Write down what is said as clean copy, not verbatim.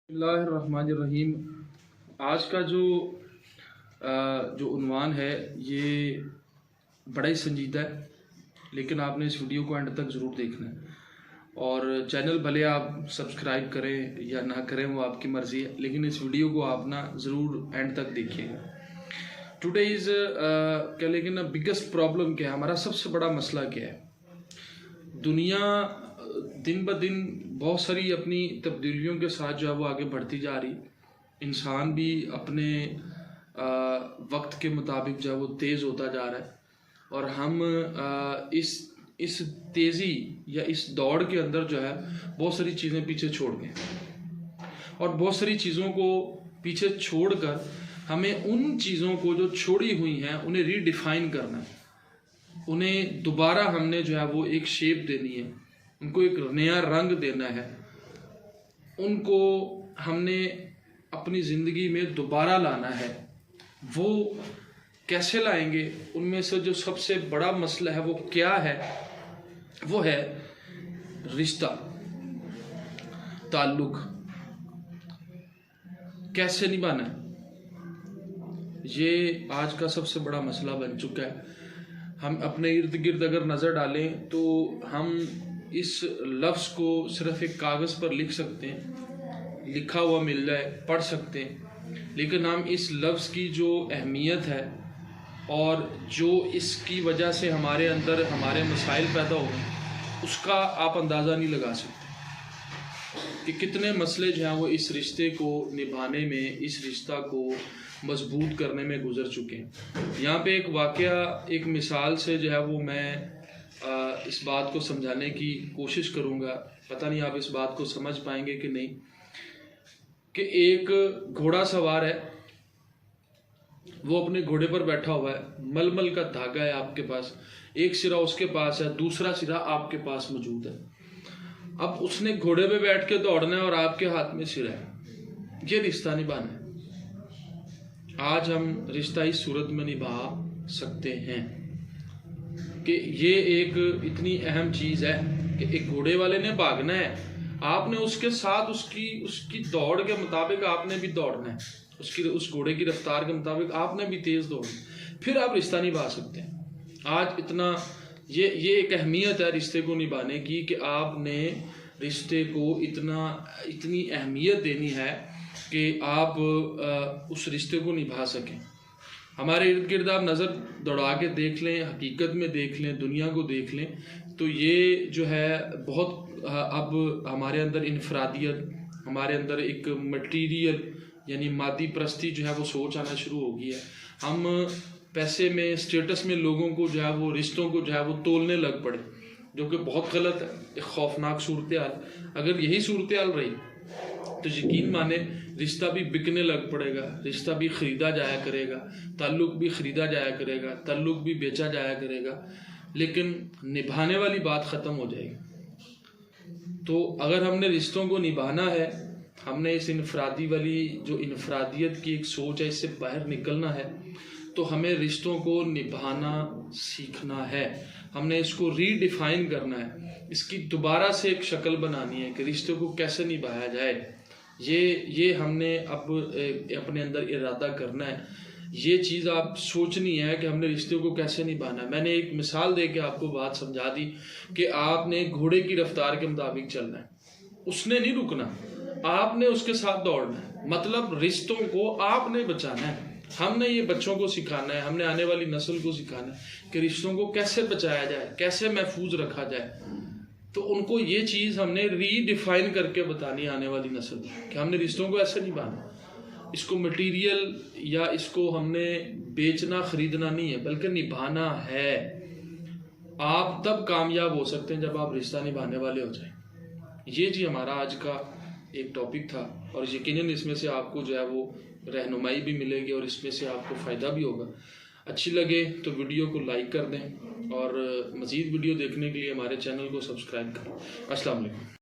बिस्मिल्लाहिर्रहमानिर्रहीम। आज का जो उन्वान है ये बड़ा ही संजीदा है, लेकिन आपने इस वीडियो को एंड तक ज़रूर देखना है। और चैनल भले आप सब्सक्राइब करें या ना करें वो आपकी मर्ज़ी है, लेकिन इस वीडियो को आप ना ज़रूर एंड तक देखिएगा। टुडे इज़ क्या, लेकिन बिगेस्ट प्रॉब्लम क्या है, हमारा सबसे बड़ा मसला क्या है। दुनिया दिन ब दिन बहुत सारी अपनी तब्दीलियों के साथ जो है वो आगे बढ़ती जा रही। इंसान भी अपने वक्त के मुताबिक जो है वो तेज़ होता जा रहा है, और हम इस तेज़ी या इस दौड़ के अंदर जो है बहुत सारी चीज़ें पीछे छोड़ गए, और बहुत सारी चीज़ों को पीछे छोड़कर हमें उन चीज़ों को जो छोड़ी हुई हैं उन्हें रीडिफाइन करना है। उन्हें दोबारा हमने जो है वो एक शेप देनी है, उनको एक नया रंग देना है, उनको हमने अपनी ज़िंदगी में दोबारा लाना है। वो कैसे लाएंगे, उनमें से जो सबसे बड़ा मसला है वो क्या है, वो है रिश्ता, ताल्लुक कैसे निभाना है। ये आज का सबसे बड़ा मसला बन चुका है। हम अपने इर्द गिर्द अगर नज़र डालें तो हम इस लफ्ज़ को सिर्फ एक कागज़ पर लिख सकते हैं, लिखा हुआ मिल जाए पढ़ सकते हैं, लेकिन हम इस लफ्ज़ की जो अहमियत है और जो इसकी वजह से हमारे अंदर हमारे मसाइल पैदा हो गए उसका आप अंदाज़ा नहीं लगा सकते कि कितने मसले जो हैं वो इस रिश्ते को निभाने में, इस रिश्ता को मजबूत करने में गुजर चुके हैं। यहाँ पे एक वाक़या, एक मिसाल से जो है वो मैं इस बात को समझाने की कोशिश करूँगा। पता नहीं आप इस बात को समझ पाएंगे कि नहीं। कि एक घोड़ा सवार है, वो अपने घोड़े पर बैठा हुआ है, मलमल का धागा है आपके पास, एक सिरा उसके पास है, दूसरा सिरा आपके पास मौजूद है। अब उसने घोड़े पे बैठ के दौड़ना है और आपके हाथ में सिरा है। ये रिश्ता निभाना है। आज हम रिश्ता इस सूरत में निभा सकते हैं कि ये एक इतनी अहम चीज़ है कि एक घोड़े वाले ने भागना है, आपने उसके साथ उसकी दौड़ के मुताबिक आपने भी दौड़ना है, उस घोड़े की रफ्तार के मुताबिक आपने भी तेज़ दौड़ना, फिर आप रिश्ता निभा सकते हैं। आज इतना ये एक अहमियत है रिश्ते को निभाने की कि आपने रिश्ते को इतनी अहमियत देनी है कि आप उस रिश्ते को निभा सकें। हमारे इर्द गिर्द आप नज़र दौड़ा के देख लें, हकीकत में देख लें, दुनिया को देख लें, तो ये जो है बहुत अब हमारे अंदर इनफरादियत, हमारे अंदर एक मटीरियल यानी मादी परस्ती जो है वो सोच आना शुरू हो गई है। हम पैसे में, स्टेटस में लोगों को जो है वो, रिश्तों को जो है वो तोलने लग पड़े, जो कि बहुत गलत है, एक खौफनाक सूरत हाल। अगर यही सूरत हाल रही तो यकीन माने रिश्ता भी बिकने लग पड़ेगा, रिश्ता भी ख़रीदा जाया करेगा, ताल्लुक़ भी ख़रीदा जाया करेगा, ताल्लुक़ भी बेचा जाया करेगा, लेकिन निभाने वाली बात ख़त्म हो जाएगी। तो अगर हमने रिश्तों को निभाना है, हमने इस इनफरादी वाली जो इनफरादियत की एक सोच है इससे बाहर निकलना है, तो हमें रिश्तों को निभाना सीखना है। हमने इसको रीडिफाइन करना है, इसकी दोबारा से एक शक्ल बनानी है कि रिश्तों को कैसे निभाया जाए। ये हमने अब अपने अंदर इरादा करना है। ये चीज़ आप सोचनी है कि हमने रिश्तों को कैसे निभाना है। मैंने एक मिसाल दे के आपको बात समझा दी कि आपने घोड़े की रफ्तार के मुताबिक चलना है, उसने नहीं रुकना, आपने उसके साथ दौड़ना है। मतलब रिश्तों को आपने बचाना है। हमने ये बच्चों को सिखाना है, हमने आने वाली नस्ल को सिखाना है कि रिश्तों को कैसे बचाया जाए, कैसे महफूज रखा जाए। तो उनको ये चीज़ हमने रीडिफाइन करके बतानी है आने वाली नस्ल कि हमने रिश्तों को ऐसे निभाना। इसको मटेरियल या इसको हमने बेचना ख़रीदना नहीं है, बल्कि निभाना है। आप तब कामयाब हो सकते हैं जब आप रिश्ता निभाने वाले हो जाएं। ये जी हमारा आज का एक टॉपिक था, और यकीनन इसमें से आपको जो है वो रहनुमाई भी मिलेगी और इसमें से आपको फ़ायदा भी होगा। अच्छी लगे तो वीडियो को लाइक कर दें, और मज़ीद वीडियो देखने के लिए हमारे चैनल को सब्सक्राइब करें। अस्सलाम वालेकुम।